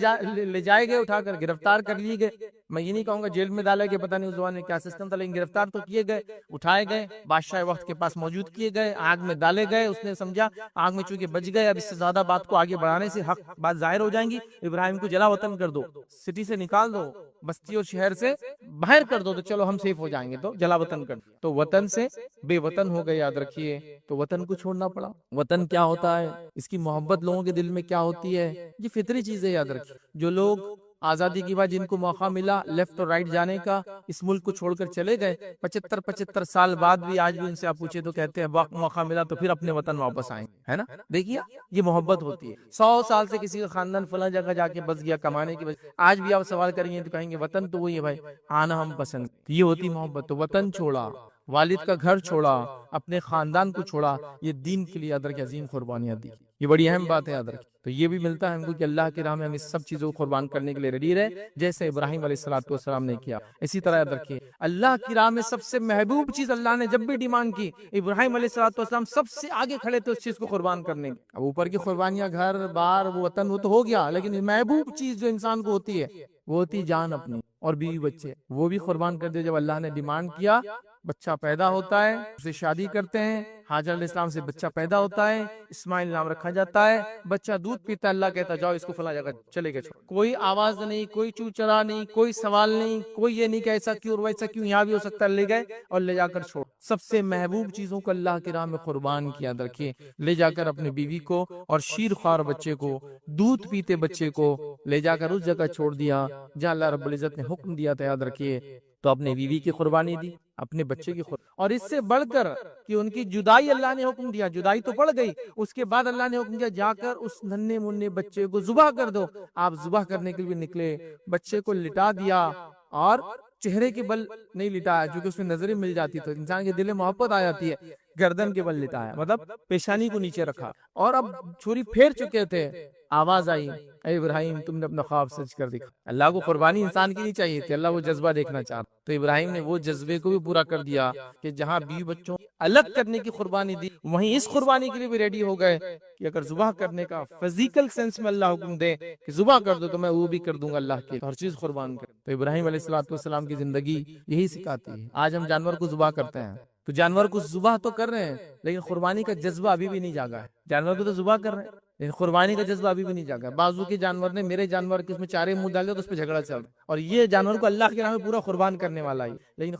Speaker 1: جائے گئے اٹھا کر، گرفتار کر لیے گئے، میں یہ نہیں کہوں گا جیل میں ڈالے گئے، پتہ نہیں اس زمانے میں کیا سسٹم تھا، لیکن گرفتار تو کیے گئے، اٹھائے گئے، بادشاہ وقت کے پاس موجود کیے گئے، آگ میں ڈالے گئے۔ اس نے سمجھا آگ میں چونکہ بچ گئے، اب اس سے زیادہ بات کو آگے بڑھانے سے حق بات ظاہر ہو جائیں گی، ابراہیم کو جلا وطن کر دو، سٹی سے نکال دو، بستی اور شہر سے باہر کر دو، تو چلو ہم سیف ہو جائیں گے، تو جلا وطن کر دو۔ تو وطن سے بے وطن ہو گئے، یاد رکھیے، تو وطن کو چھوڑنا پڑا۔ وطن کیا ہوتا ہے، اس کی محبت لوگوں کے دل میں کیا ہوتی ہے، یہ فطری چیز ہے، یاد رکھیے۔ جو لوگ آزادی کے بعد جن کو موقع ملا لیفٹ اور رائٹ جانے کا، اس ملک کو چھوڑ کر چلے گئے، 75 سال بعد بھی آج بھی ان سے آپ پوچھے تو کہتے ہیں موقع ملا تو پھر اپنے وطن واپس آئیں، ہے نا؟ دیکھیے یہ محبت ہوتی ہے۔ 100 سال سے کسی کا خاندان فلاں جگہ جا کے بس گیا کمانے کی وجہ، آج بھی آپ سوال کریں گے تو کہیں گے وطن تو وہی ہے بھائی، آنا ہم پسند، یہ ہوتی محبت۔ تو وطن چھوڑا، والد کا گھر چھوڑا، اپنے خاندان کو چھوڑا، یہ دین کے لیے یاد رکھیں عظیم قربانیاں دی، یہ بڑی اہم بات ہے، یاد رکھیں۔ تو یہ بھی ملتا ہے ہم کو کہ اللہ کی راہ میں ہم اس سب چیزوں کو قربان کرنے کے لیے ریڈی رہے، جیسے ابراہیم علیہ السلام نے کیا۔ اسی طرح یاد رکھیے اللہ کی راہ میں سب سے محبوب چیز اللہ نے جب بھی ڈیمانڈ کی، ابراہیم علیہ السلام سب سے آگے کھڑے تھے اس چیز کو قربان کرنے کے۔ اب اوپر کی قربانیاں گھر بار وطن وہ تو ہو گیا، لیکن محبوب چیز جو انسان کو ہوتی ہے وہ ہوتی جان اپنی اور بیوی بچے، وہ بھی قربان کر دے۔ جب اللہ نے ڈیمانڈ کیا، بچہ پیدا ہوتا ہے، اسے شادی کرتے ہیں، حاجر علیہ السلام سے بچہ پیدا ہوتا ہے، اسماعیل نام رکھا جاتا ہے، بچہ دودھ پیتا ہے، اللہ کہتا جاؤ اس کو فلاں جگہ چلے گئے، کوئی آواز نہیں، کوئی چوچرا نہیں، کوئی سوال نہیں، کوئی یہ نہیں کہ ایسا کیوں اور ویسا کیوں، یہاں بھی ہو سکتا ہے، لے گئے اور لے جا کر چھوڑ۔ سب سے محبوب چیزوں کو اللہ کی راہ میں قربان کیا، رکھیے لے جا کر اپنے بیوی کو اور شیر خوار بچے کو، دودھ پیتے بچے کو لے جا کر اس جگہ چھوڑ دیا جہاں اللہ رب العزت نے حکم دیا تھا، یاد رکھیے تو اپنے بیوی کی قربانی دی، اپنے بچے کی قربانی، اور اس سے بڑھ کر کہ ان کی جدائی اللہ نے حکم دیا، جدائی تو پڑ گئی، اس کے بعد اللہ نے حکم دیا جا کر اس ننھے منھے بچے کو ذبح کر دو۔ آپ ذبح کرنے کے لیے نکلے، بچے کو لٹا دیا، اور چہرے کے بل نہیں لٹایا کیونکہ اس میں نظریں مل جاتی تو انسان کے دل میں محبت آ جاتی ہے، گردن کے بل لٹایا، مطلب پیشانی کو نیچے رکھا، اور اب چھری پھیر چکے تھے، آواز آئی اے ابراہیم تم نے اپنا خواب سچ کر دکھا۔ اللہ کو قربانی انسان کی نہیں چاہیے تھی، اللہ وہ جذبہ دیکھنا چاہتا، تو ابراہیم نے وہ جذبے کو بھی پورا کر دیا کہ جہاں بیوی بچوں الگ کرنے کی قربانی دی، وہیں اس قربانی کے لیے بھی ریڈی ہو گئے کہ اگر ذبح کرنے کا فزیکل سینس میں اللہ حکم دے کہ ذبح کر دو تو میں وہ بھی کر دوں گا اللہ کے، ہر چیز قربان کر۔ تو ابراہیم علیہ السلام کی زندگی یہی سکھاتی ہے۔ آج ہم جانور کو ذبح کرتے ہیں تو جانور کو ذبح تو کر رہے ہیں لیکن قربانی کا جذبہ ابھی بھی نہیں جاگا ہے۔ جانور کو تو ذبح کر رہے ہیں لیکن قربانی کا جذبہ ابھی بھی نہیں جاگا ہے۔ بازو کے جانور نے میرے جانور کے اس میں چارے منہ ڈالے تو اس پہ جھگڑا چل رہا ہے، اور یہ جانور کو اللہ کے نام میں پورا قربان کرنے والا ہے، لیکن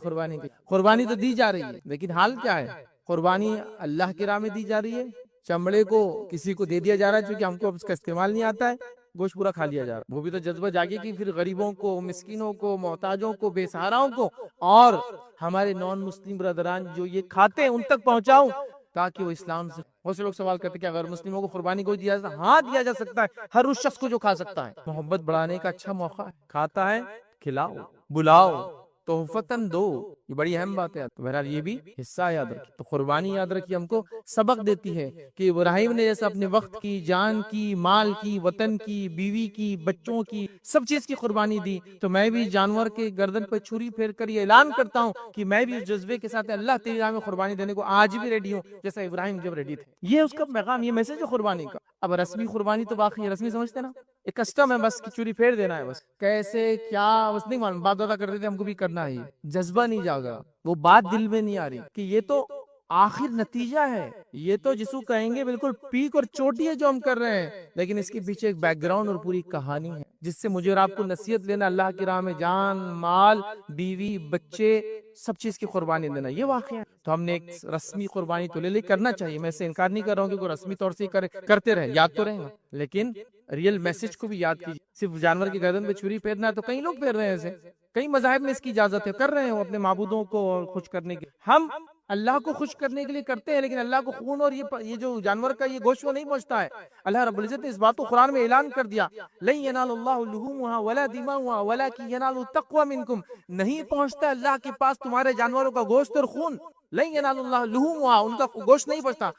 Speaker 1: قربانی تو دی جا رہی ہے، لیکن حال کیا ہے؟ قربانی اللہ کے راہ میں دی جا رہی ہے، چمڑے کو کسی کو دے دیا جا رہا ہے چونکہ ہم کو اب اس کا استعمال نہیں آتا ہے، گوشت پورا کھا لیا جا رہا ہے۔ وہ بھی تو جذبہ جاگے کہ پھر غریبوں کو، مسکینوں کو، محتاجوں کو، بے سہاراؤں کو، اور ہمارے نان مسلم برادران جو یہ کھاتے ہیں ان تک پہنچاؤں تاکہ وہ اسلام سے۔ بہت سے لوگ سوال کرتے ہیں کہ اگر مسلموں کو قربانی کو دیا جا سکتا ہے؟ ہاں دیا جا سکتا ہے، ہر اس شخص کو جو کھا سکتا ہے۔ محبت بڑھانے کا اچھا موقع ہے، کھاتا ہے کھلاؤ، بلاؤ، تحفتاً دو، یہ بڑی اہم بات ہے۔ بہرحال یہ بھی حصہ یاد رکھیں، تو قربانی یاد رکھیے ہم کو سبق دیتی ہے کہ ابراہیم نے جیسے اپنے وقت کی، جان کی، مال کی، وطن کی، بیوی کی، بچوں کی، سب چیز کی قربانی دی، تو میں بھی جانور کے گردن پہ چھری پھیر کر یہ اعلان کرتا ہوں کہ میں بھی اس جذبے کے ساتھ اللہ تیری راہ میں قربانی دینے کو آج بھی ریڈی ہوں جیسا ابراہیم جب ریڈی تھے۔ یہ اس کا پیغام، یہ میسج ہے قربانی کا۔ اب رسمی قربانی تو باقی ہے، رسمی سمجھتے نا، ایک کسٹم ہے، بس چھری پھیر دینا ہے، بس کیسے کیا بس نہیں معلوم، باپ دادا کرتے تھے ہم کو بھی کرنا ہے، جذبہ نہیں جاگا، وہ بات دل میں نہیں آ رہی کہ یہ تو آخر نتیجہ ہے، یہ تو جسو کہیں گے بالکل پیک اور چوٹی ہے جو ہم کر رہے ہیں، لیکن اس کے پیچھے ایک بیک گراؤنڈ اور پوری کہانی ہے جس سے مجھے اور آپ کو نصیحت لینا، اللہ کی راہ میں جان، مال، بیوی، بچے، سب چیز کی قربانی دینا، یہ واقعہ ہے۔ تو ہم نے ایک رسمی قربانی تو لے کرنا چاہیے، میں اسے انکار نہیں کر رہا ہوں کہ کوئی رسمی طور سے کرتے رہے، یاد تو رہے گا، لیکن ریئل میسج کو بھی یاد کیجیے۔ صرف جانور کی گردن پہ چھری پھیرنا ہے تو کئی لوگ پھیر رہے ہیں ایسے، کئی مذاہب میں اس کی اجازت ہے، کر رہے ہیں وہ اپنے معبودوں کو خوش کرنے کے، ہم اللہ کو خوش کرنے کے لیے کرتے ہیں، لیکن اللہ کو خون اور یہ جو جانور کا یہ گوشت وہ نہیں پہنچتا ہے۔ اللہ رب العزت نے اس بات کو قرآن میں اعلان کر دیا، لن ینال اللہ لحومها ولا دماؤها ولکن ینال التقوی منکم، نہیں پہنچتا اللہ کے پاس تمہارے جانوروں کا گوشت اور خون، لن ینال اللہ لحومها، ان کا گوشت نہیں پہنچتا،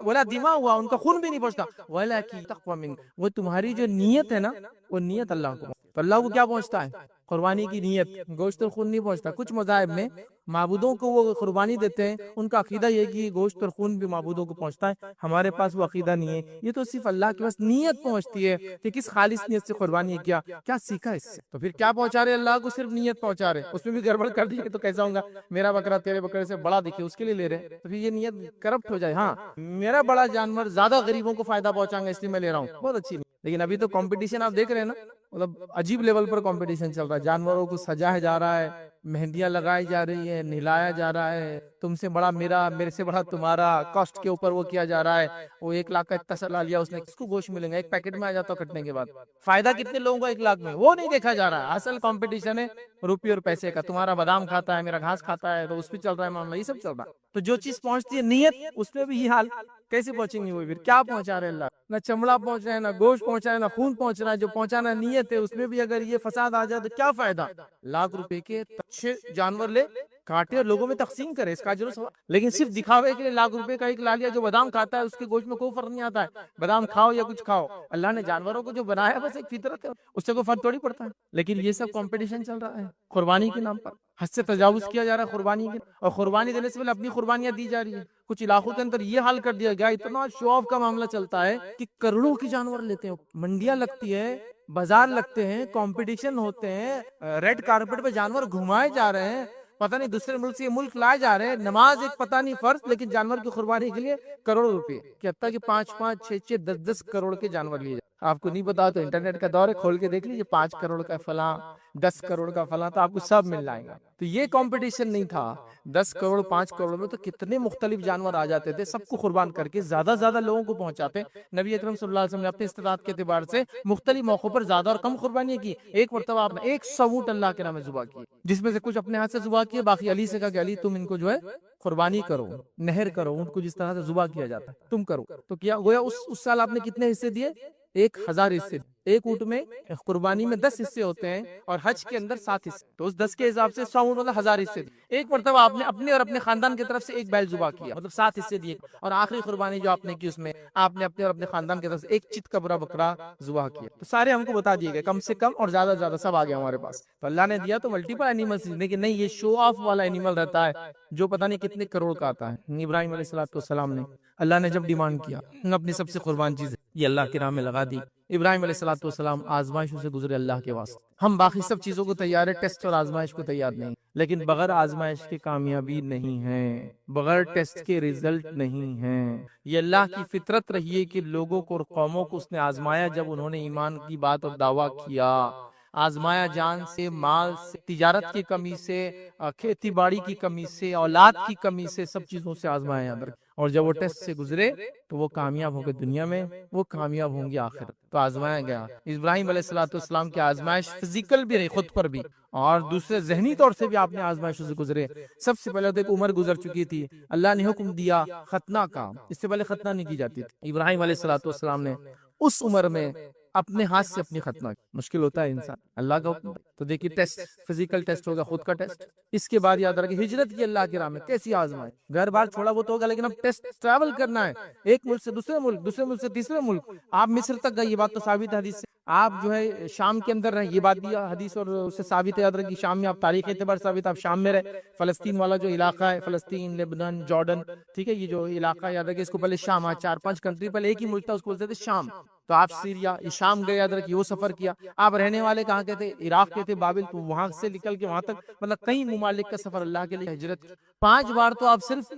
Speaker 1: ولا دماؤها، ان کا خون بھی نہیں پہنچتا، ولکن التقوی منکم، وہ تمہاری جو نیت ہے نا، وہ نیت اللہ کو، تو اللہ کو کیا پہنچتا ہے؟ قربانی کی نیت، گوشت اور خون نہیں پہنچتا۔ کچھ مذاہب میں معبودوں کو وہ قربانی دیتے ہیں، ان کا عقیدہ یہ کہ گوشت اور خون بھی معبودوں کو پہنچتا ہے، ہمارے پاس وہ عقیدہ نہیں ہے، یہ تو صرف اللہ کے پاس نیت پہنچتی ہے کہ کس خالص نیت سے قربانی کیا، کیا سیکھا اس سے، تو پھر کیا پہنچا رہے اللہ کو؟ صرف نیت پہنچا رہے، اس میں بھی گڑبڑ کر دی تو کیسا ہوگا؟ میرا بکرا تیرے بکرے سے بڑا دکھے اس کے لیے لے رہے، تو پھر یہ نیت کرپٹ ہو جائے۔ ہاں میرا بڑا جانور زیادہ غریبوں کو فائدہ پہنچائیں گا اس لیے میں لے رہا ہوں، بہت اچھی نہیں، لیکن ابھی تو کمپٹیشن آپ دیکھ رہے ہیں نا، مطلب عجیب لیول پر کمپٹیشن چل رہا ہے، جانوروں کو سجایا جا رہا ہے، مہندیاں لگائی جا رہی ہیں، نہلایا جا رہا ہے، تم سے بڑا میرا، میرے سے بڑا تمہارا، کاسٹ کے اوپر وہ کیا جا رہا ہے، وہ 1 لاکھ کا اتنا سلا لیا اس نے، کس کو گوشت ملیں گا؟ ایک پیکٹ میں آ جاتا کٹنے کے بعد، فائدہ کتنے لوگوں کا 1 لاکھ میں، وہ نہیں دیکھا جا رہا ہے۔ اصل کمپٹیشن ہے روپے اور پیسے کا، تمہارا بادام کھاتا ہے، میرا گھاس کھاتا ہے، تو اس پہ چل رہا ہے معاملہ، یہ سب چل رہا ہے۔ تو جو چیز پہنچتی ہے نیت، اس پہ بھی یہ حال، کیسے پہنچیں گے وہ؟ پھر کیا پہنچا رہے اللہ؟ نہ چمڑا پہنچ رہا ہے، نہ گوشت پہنچ رہا ہے، نہ خون پہنچ رہا ہے، جو پہنچانا نیت ہے اس میں بھی اگر یہ فساد آ جائے تو کیا فائدہ؟ لاکھ روپے کے اچھے جانور لے کاٹے اور لوگوں میں تقسیم کرے، اس کا اجر و ثواب، لیکن صرف دکھاوے کے لیے لاکھ روپے کا ایک لالیا جو بادام کھاتا ہے اس کے گوشت میں کوئی فرق نہیں آتا ہے، بادام کھاؤ یا کچھ کھاؤ، اللہ نے جانوروں کو جو بنایا بس ایک فطرت ہے، اس سے کوئی فرق تھوڑی پڑتا ہے، لیکن یہ سب کمپٹیشن چل رہا ہے قربانی کے نام پر، حد سے تجاوز کیا جا رہا ہے قربانی کے، اور قربانی دینے سے پہلے اپنی قربانیاں دی جا رہی ہیں۔ کچھ علاقوں کے اندر یہ حال کر دیا گیا، اتنا شو آف کا معاملہ چلتا ہے کہ کروڑوں کی جانور لیتے ہیں، منڈیاں لگتی ہے، بازار لگتے ہیں، کمپٹیشن ہوتے ہیں، ریڈ کارپٹ پہ جانور گھمائے جا رہے ہیں، پتہ نہیں دوسرے ملک سے یہ ملک لائے جا رہے ہیں، نماز ایک پتہ نہیں فرض، لیکن جانور کی قربانی کے لیے کروڑوں روپے، کہ حتیٰ کہ 5-5، 6-6، 10-10 کروڑ کے جانور لیے جائے۔ آپ کو نہیں پتا تو انٹرنیٹ کا دور ہے، کھول کے دیکھ لیجیے 5 کروڑ کا فلاں، 10 کروڑ کا فلاں، تو آپ کو سب مل جائے گا۔ تو یہ کمپٹیشن نہیں تھا، 10 کروڑ 5 کروڑ میں تو کتنے مختلف جانور آ جاتے تھے، سب کو قربان کر کے زیادہ زیادہ لوگوں کو پہنچاتے۔ نبی اکرم صلی اللہ علیہ وسلم نے اپنے استطاعت کے اعتبار سے مختلف موقعوں پر زیادہ اور کم قربانیاں کی۔ ایک مرتبہ آپ نے 100 اونٹ اللہ کے نام میں ذبح کیے، جس میں سے کچھ اپنے ہاتھ سے ذبح کیے، باقی علی سے کہا کہ علی تم ان کو جو ہے قربانی کرو، نہر کرو، اونٹ کو جس طرح سے ذبح کیا جاتا ہے تم کرو۔ تو کیا گویا اس سال آپ نے کتنے حصے دیے؟ 1000 حصے۔ ایک اونٹ میں قربانی میں 10 حصے ہوتے ہیں اور حج کے اندر 7 حصے، تو اس 10 کے حساب سے 100 اونٹ مطلب 1000 حصے دیے۔ ایک مرتبہ آپ نے اپنے اور اپنے خاندان کی طرف سے ایک بیل ذبح کیا، مطلب 7 حصے دیے، اور آخری قربانی جو آپ نے کی اس میں آپ نے اپنے اور اپنے خاندان کی طرف سے ایک چت کا برا بکرا ذبح کیا۔ تو سارے ہم کو بتا دیے گئے، کم سے کم اور زیادہ سے زیادہ سب آ گیا ہمارے پاس۔ تو اللہ نے دیا تو ملٹیپل اینیملز، لیکن نہیں یہ شو آف والا اینیمل رہتا ہے جو پتہ نہیں کتنے کروڑ کا آتا ہے۔ ابراہیم علیہ السلام نے، اللہ نے جب ڈیمانڈ کیا اپنی سب سے قربان چیز یہ اللہ کی راہ میں لگا دی۔ ابراہیم علیہ السلام آزمائشوں سے گزرے اللہ کے واسطے۔ ہم باقی سب چیزوں کو تیار ہے، ٹیسٹ اور آزمائش کو تیار نہیں، لیکن بغیر آزمائش کے کامیابی نہیں ہے، بغیر ٹیسٹ کے ریزلٹ نہیں ہیں۔ یہ اللہ کی فطرت رہی ہے کہ لوگوں کو اور قوموں کو اس نے آزمایا جب انہوں نے ایمان کی بات اور دعویٰ کیا، آزمایا جان سے، مال سے، تجارت کی کمی سے، کھیتی باڑی کی کمی سے، اولاد کی کمی سے، سب چیزوں سے آزمایا اندر، اور جب وہ ٹیسٹ سے گزرے تو وہ کامیاب ہو گئے دنیا میں، وہ کامیاب ہوں گے آخرت۔ تو آزمایا گیا ابراہیم علیہ السلام کی آزمائش فزیکل بھی رہی، خود پر بھی، اور دوسرے ذہنی طور سے بھی آپ نے آزمائشوں سے گزرے۔ سب سے پہلے تو ایک عمر گزر چکی تھی، اللہ نے حکم دیا ختنہ کا، اس سے پہلے ختنہ نہیں کی جاتی تھی۔ ابراہیم علیہ السلام نے اس عمر میں اپنے ہاتھ سے اپنی ختنہ کی۔ مشکل ہوتا ہے انسان، اللہ کا حکم۔ تو دیکھیے ٹیسٹ، فزیکل ٹیسٹ ہوگا، خود کا ٹیسٹ۔ اس کے بعد یاد رکھیں ہجرت کی اللہ کی راہ میں، کیسی آزمائش، گھر بار چھوڑا وہ تو ہوگا، لیکن اب ٹیسٹ، ٹریول کرنا ہے ایک ملک سے دوسرے ملک، دوسرے ملک سے تیسرے ملک۔ آپ مصر تک گئے، یہ بات تو ثابت ہے حدیث سے۔ آپ جو ہے شام کے اندر رہے، یہ بات بھی حدیث اور اس سے ثابت ہے، یاد رکھیں شام میں آپ تاریخ اعتبار ثابت، آپ شام میں رہے، فلسطین والا جو علاقہ ہے، فلسطین، لبنان، جارڈن، ٹھیک ہے، یہ جو علاقہ یاد رکھیں، اس کو پہلے شام، 4-5 کنٹری پہلے ایک ہی ملک تھا، اس کو بولتے تھے شام۔ تو آپ سیریا، یہ شام گئے، یاد رکھیے وہ سفر کیا۔ آپ رہنے والے کہاں کے تھے؟ عراق کے تھے، بابل، تو وہاں سے نکل کے وہاں تک، مطلب کئی ممالک کا سفر اللہ کے لیے ہجرت۔ 5 بار تو آپ صرف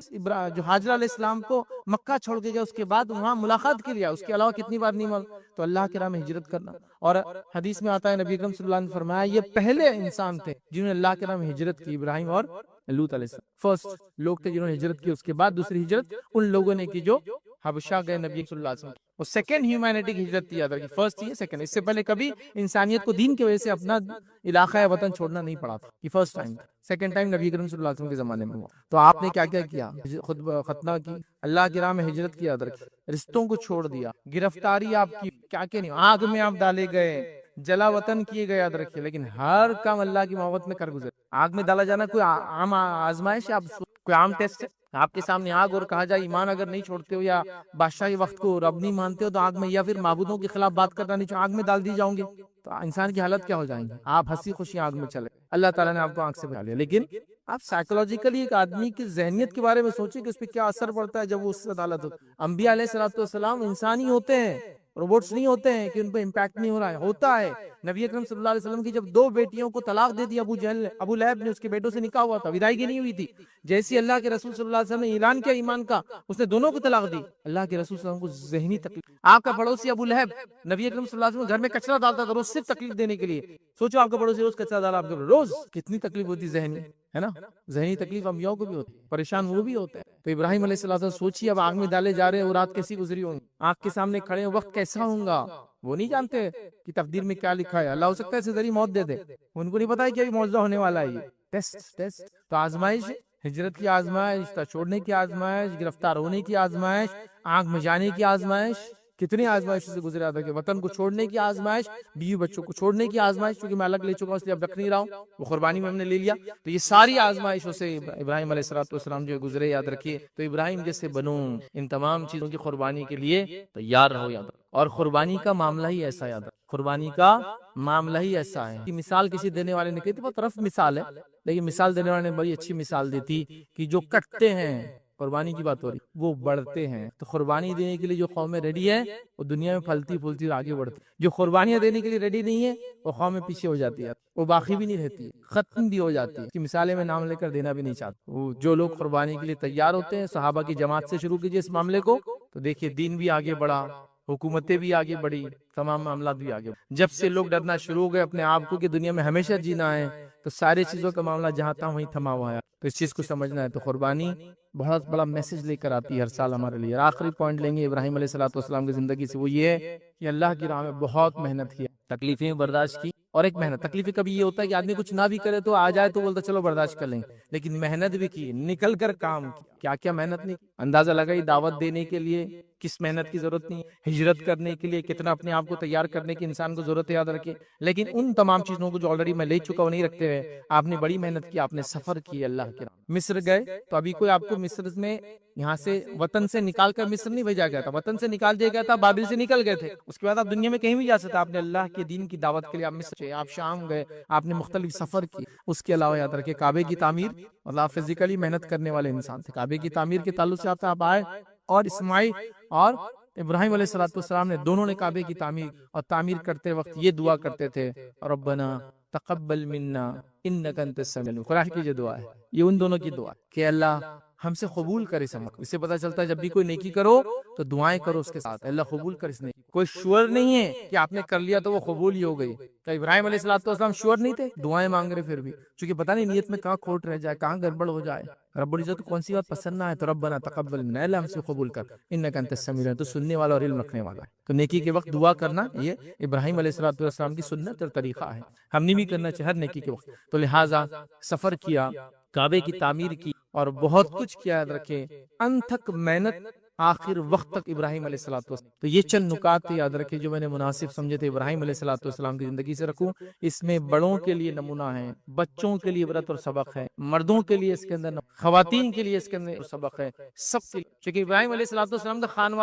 Speaker 1: جو حاجرہ علیہ السلام کو مکہ چھوڑ کے گئے، اس کے بعد وہاں ملاقات کے لیے، اس کے علاوہ کتنی بار نہیں مل۔ تو اللہ کے راہ میں ہجرت کرنا، اور حدیث میں آتا ہے نبی اکرم صلی اللہ علیہ وسلم نے فرمایا یہ پہلے انسان تھے جنہوں نے اللہ کے راہ میں ہجرت کی، ابراہیم اور لوط علیہ السلام فرسٹ لوگ تھے جنہوں نے ہجرت کی۔ اس کے بعد دوسری ہجرت ان لوگوں نے کی جو حبشہ گئے نبی صلی اللہ علیہ وسلم، اور سیکنڈ ہیومینٹی کی ہجرت تھی، یاد رکھیے فرسٹ ہی ہے، سیکنڈ، اس سے پہلے کبھی انسانیت کو دین کی وجہ سے اپنا علاقہ وطن چھوڑنا نہیں پڑا تھا، یہ فرسٹ ٹائم تھا۔ سیکنڈ ٹائم نبی کریم صلی اللہ علیہ وسلم کے زمانے میں ہوا۔ تو آپ نے کیا کیا کیا؟ خود ختنہ کی، اللہ کی راہ میں ہجرت کی، یاد رکھیے رشتوں کو چھوڑ دیا، گرفتاری آپ کی، کیا کیا نہیں، آگ میں آپ ڈالے گئے، جلا وطن کیے گئے، یاد رکھیے، لیکن ہر کام اللہ کی محبت میں کر گزرے۔ آگ میں ڈالا جانا کوئی عام آزمائش ہے، کوئی عام ٹیسٹ ہے؟ آپ کے سامنے آگ اور کہا جائے ایمان اگر نہیں چھوڑتے ہو یا بادشاہی وقت کو رب نہیں مانتے ہو تو آگ میں، یا پھر معبودوں کے خلاف بات کرنا نہیں چاہو، آگ میں ڈال دی جاؤں گے، تو انسان کی حالت کیا ہو جائیں گی؟ آپ ہنسی خوشی آگ میں چلے، اللہ تعالیٰ نے آپ کو آگ سے بچا لیا۔ لیکن آپ سائیکولوجیکلی ایک آدمی کی ذہنیت کے بارے میں سوچیں کہ اس پہ کیا اثر پڑتا ہے جب وہ اس سے عدالت ہوتا ہے۔ انبیاء علیہ السلام انسانی ہوتے ہیں، روبوٹس نہیں ہوتے ہیں کہ ان پہ امپیکٹ نہیں ہو رہا ہے، ہوتا ہے۔ نبی اکرم صلی اللہ علیہ وسلم کی جب 2 بیٹیوں کو طلاق دے دی ابو جہل نے، ابو لہب نے، اس کے بیٹوں سے نکاح ہوا تھا، ودائیگی نہیں ہوئی تھی، جیسی اللہ کے رسول صلی اللہ علیہ وسلم نے اعلان کیا ایمان کا، اس نے دونوں کو طلاق دی۔ اللہ کے رسول صلی اللہ علیہ وسلم کو ذہنی تکلیف، آپ کا پڑوسی ابو لہب نبی اکرم صلی اللہ علیہ وسلم گھر میں کچرا ڈالتا تھا روز، صرف تکلیف دینے کے لیے۔ سوچو آپ کا پڑوسی روز کچرا ڈالا آپ کو، روز کتنی تکلیف ہوتی ذہنی، ہے نا؟ ذہنی تکلیف انبیاء کو بھی ہوتی ہے، پریشان وہ بھی ہوتے ہیں۔ تو ابراہیم علیہ السلام سوچیے اب آگ میں ڈالے جا رہے ہیں، اور رات کیسی گزری ہوں گی، آنکھ کے سامنے کھڑے ہیں، وقت کیسا ہوگا وہ نہیں جانتے کہ تقدیر میں کیا لکھا ہے، اللہ ہو سکتا ہے اسے ذریعے موت دے دے، ان کو نہیں پتا ہے کہ ابھی معجزہ ہونے والا ہے۔ یہ ٹیسٹ تو آزمائش، ہجرت کی آزمائش، رشتہ چھوڑنے کی آزمائش، گرفتار ہونے کی آزمائش، آنکھ میں جانے کی آزمائش، کتنی آزمائشوں سے گزرا تھا کہ وطن کو چھوڑنے کی آزمائش، بیوی بچوں کو چھوڑنے کی آزمائش، کیونکہ میں الگ لے چکا ہوں اس لیے اب رکھ نہیں رہا ہوں، وہ قربانی میں ہم نے لے لیا۔ تو یہ ساری آزمائشوں سے ابراہیم علیہ السلام جو گزرے، یاد رکھیے۔ تو ابراہیم جیسے بنو ان تمام چیزوں کی قربانی کے لیے تیار رہو، یاد رکھو۔ اور قربانی کا معاملہ ہی ایسا، یاد رکھو، قربانی کا معاملہ ہی ایسا ہے کہ مثال کسی دینے والے نے کہی تھی، بہت رف مثال ہے، لیکن مثال دینے والے نے بڑی اچھی مثال دی تھی کہ جو کٹتے ہیں، قربانی کی بات ہو رہی، وہ بڑھتے ہیں۔ تو قربانی دینے کے لیے جو قومیں ریڈی ہے وہ دنیا میں پھلتی پھولتی آگے بڑھتی، جو قربانیاں دینے کے لیے ریڈی نہیں ہے وہ قومیں پیچھے ہو جاتی ہے، وہ باقی بھی نہیں رہتی ہے، ختم بھی ہو جاتی ہے۔ کی مثالیں میں نام لے کر دینا بھی نہیں چاہتا۔ وہ جو لوگ قربانی کے لیے تیار ہوتے ہیں، صحابہ کی جماعت سے شروع کیجیے اس معاملے کو، تو دیکھیے دین بھی آگے بڑھا، حکومتیں بھی آگے بڑھی، تمام معاملات بھی آگے بڑھے۔ جب سے لوگ ڈرنا شروع ہو گئے اپنے آپ کو کہ دنیا میں ہمیشہ جینا ہے، تو ساری چیزوں کا معاملہ جہاں تھا وہیں تھما ہوا ہے۔ تو اس چیز کو سمجھنا ہے۔ تو قربانی بہت بڑا میسج لے کر آتی ہے ہر سال ہمارے لیے۔ اور آخری پوائنٹ لیں گے ابراہیم علیہ الصلوۃ والسلام کی زندگی سے، وہ یہ ہے کہ اللہ کی راہ میں بہت محنت کی، تکلیفیں برداشت کی، اور ایک محنت۔ تکلیفیں کبھی یہ ہوتا ہے کہ آدمی کچھ نہ بھی کرے تو آ جائے تو بولتا چلو برداشت کر لیں، لیکن محنت بھی کی، نکل کر کام کیا کیا محنت نہیں کی، اندازہ لگائی دعوت دینے کے لیے کس محنت کی ضرورت نہیں، ہجرت کرنے کے لیے کتنا اپنے آپ کو تیار کرنے کی انسان کو ضرورت ہے، یاد رکھے۔ لیکن ان تمام چیزوں کو جو آلریڈی میں لے چکا ہوں نہیں رکھتے ہوئے آپ نے بڑی محنت کی، آپ نے سفر کی اللہ کے راہ۔ مصر گئے تو ابھی کوئی آپ کو مصر میں یہاں سے وطن سے نکال کر مصر نہیں بھیجا گیا تھا، وطن سے نکال دیا گیا تھا، بابل سے نکل گئے تھے۔ اس کے بعد آپ دنیا میں کہیں بھی جا سکتے، آپ نے اللہ کے دین کی دعوت کے لیے آپ مصر گئے، آپ شام گئے، آپ نے مختلف سفر کی۔ اس کے علاوہ یاد رکھے کعبے کی تعمیر، اور آپ فزیکلی محنت کرنے والے انسان تھے، کعبے کی تعمیر کے تعلق سے آپ آئے، اور اسماعیل اور ابراہیم علیہ الصلوۃ والسلام نے دونوں نے کعبے کی تعمیر، اور تعمیر کرتے وقت یہ دعا کرتے تھے، ربنا تقبل منا انک انت السمیع العلیم۔ قرآن کی جو دعا ہے یہ ان دونوں کی دعا ہے کہ اللہ ہم سے قبول کرے اس عمل کو۔ اس سے پتہ چلتا ہے جب بھی کوئی نیکی کرو تو دعائیں کرو اس کے ساتھ، اللہ قبول کر اس نیکی۔ کوئی شور نہیں ہے کہ آپ نے کر لیا تو وہ قبول ہی ہو گئی۔ کہ ابراہیم علیہ الصلوۃ والسلام شور نہیں تھے، دعائیں مانگ رہے پھر بھی، چونکہ پتہ نہیں نیت میں کہاں کھوٹ رہ جائے، کہاں گڑبڑ ہو جائے، رب العزت کون سی بات پسند نہ ہے، تو ربنا تقبل منا، اللہ ہم سے قبول کر، انک انت السمیع العلیم، تو سننے والا اور علم رکھنے والا ہے۔ تو نیکی کے وقت دعا کرنا یہ ابراہیم علیہ الصلوۃ والسلام کی سنت اور طریقہ ہے، ہم نے بھی کرنا چاہیے ہر نیکی کے وقت۔ تو لہٰذا سفر کیا، کعبے کی تعمیر کی، اور بہت کچھ کیا، یاد رکھے انتھک محنت آخر وقت تک ابراہیم علیہ الصلوۃ والسلام۔ تو یہ چند نکات تھے یاد رکھے جو میں نے مناسب سمجھے تھے ابراہیم علیہ الصلوۃ والسلام کی زندگی سے رکھوں۔ اس میں بڑوں کے لیے نمونہ ہے، بچوں کے لیے عبرت اور سبق ہے، مردوں کے لیے اس کے اندر، خواتین کے لیے اس کے اندر سبق ہے، سب کے لیے۔ کیونکہ ابراہیم علیہ الصلوۃ والسلام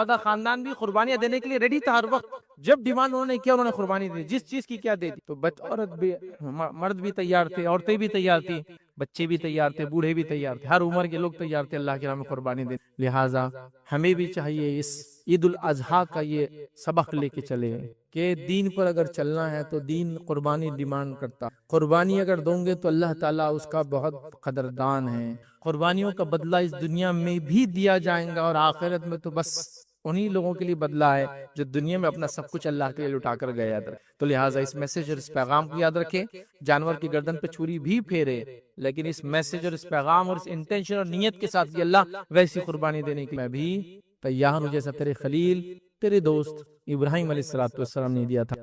Speaker 1: کا خاندان بھی قربانیاں دینے کے لیے ریڈی تھا ہر وقت، جب ڈیمانڈ انہوں نے کیا انہوں نے قربانی دی، جس چیز کی کیا دے دی۔ تو عورت بھی، مرد بھی تیار تھے، عورتیں بھی تیار تھی، بچے بھی تیار تھے، بوڑھے بھی تیار تھے، ہر عمر کے لوگ تیار تھے اللہ کی راہ میں قربانی دینے۔ لہٰذا ہمیں بھی چاہیے اس عید الاضحیٰ کا یہ سبق لے کے چلے کہ دین پر اگر چلنا ہے تو دین قربانی ڈیمانڈ کرتا، قربانی اگر دوں گے تو اللہ تعالیٰ اس کا بہت قدردان ہے، قربانیوں کا بدلہ اس دنیا میں بھی دیا جائے گا، اور آخرت میں تو بس انہی لوگوں کے لیے بدلہ ہے جو دنیا میں اپنا سب کچھ اللہ کے لیے لٹا کر گئے۔ یاد رکھیں، تو لہٰذا اس میسج اور اس پیغام کو یاد رکھیں۔ جانور کی گردن پہ چھری بھی پھیرے، لیکن اس میسج اور اس پیغام اور اس انٹینشن اور نیت کے ساتھ کہ اللہ ویسی قربانی دینے کی میں بھی تیار ہوں جیسا تیرے خلیل، تیرے دوست ابراہیم علیہ الصلوۃ والسلام نے دیا تھا۔